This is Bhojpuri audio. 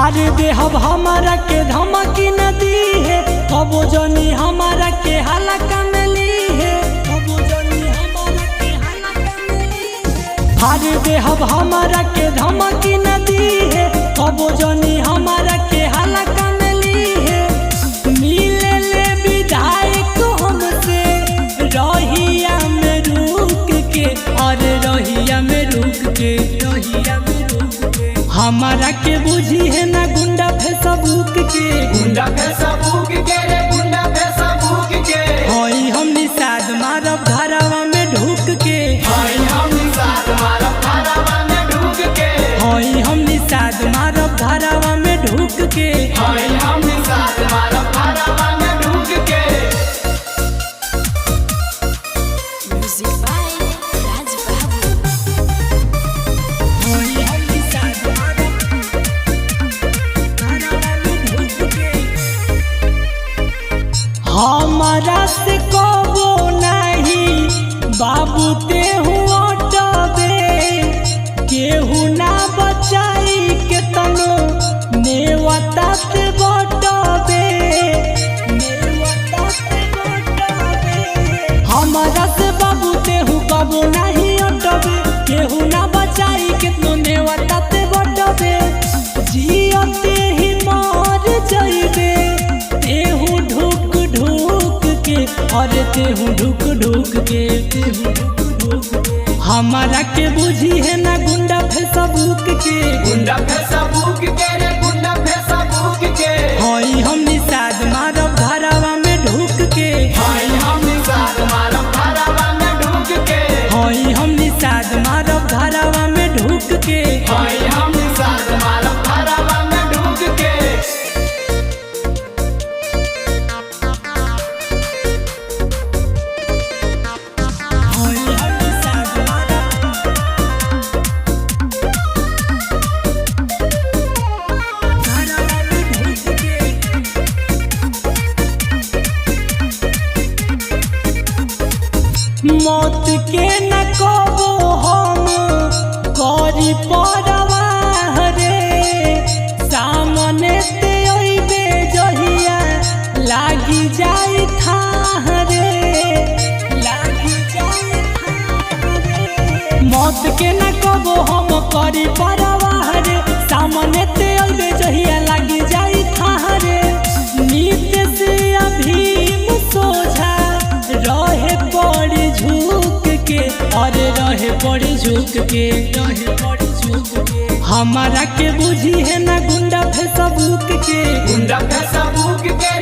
फाड़ दे हब हमारा के धमकी न दी है, कबो जनी हमारा के हल्का में ली है, कबो जनी हमारा के हल्का में ली है। फाड़ दे हब हमारा के धमकी न दी है, कबो जनी हमारा के हल्का में ली है। मिले ले विधायक हमसे रहिया में रुक के, और रहिया में रुक के, रहिया में रुक के हमारा के बुझी है ना गुंडा फेसबुक के, गुंडा फेसबुक के रे गुंडा फेसबुक के। होई हम निषाद मारब घरवा में ढुक के, होई हम निषाद मारब घरवा में ढुक के, होई हम निषाद मारब घरवा में ढुक के, होई हम निषाद मारब घरवा में ढुक के। Music by Raj Babu. होई हम निषाद मारब घरवा में ढुक के। हमारा से कबो नहीं बाबू ते हुआ केहू ना बचाई के तनो नेवता ते बटबे, नेवता ते बटबे। हमारा से बाबू तेहू कबो नहीं अटबे, केहू ना बचाई के तनो नेवता ते बटबे। जियते ही मर जइबे तेहू ढुक ढुक के, और तेहू ढुक ढुक के, तेहू ढुक ढुक के हमारा के बुझी है ना गुंडा फेसबुक के, गुंडा फेसबुक के रे गुंडा फेसबुक के। होई हम निषाद मारब घरवा में ढुक के, होई हम निषाद मारब घरवा में ढुक के, होई हम निषाद मारब घरवा में ढुक के, होई हम निषाद मारब घरवा में ढुक के। होई हम निषाद मारब घरवा में ढुक के। मौत के न कबो हम करी परवाह रे, सामने ते अइबे जहिया लागी जाई थाह रे, लागी जाई थाह रे। मौत के न कबो हम करी परवाह रे, सामने ते अइबे जहिया लागी जाई थाह रे। नित्य से अभीम सोझा रहे पड़ी झुक के, और रहे पड़ी झुक के, रहे पड़ी झुक के हमारा के बुझी है ना गुंडा फेसबुक के, गुंडा फेसबुक के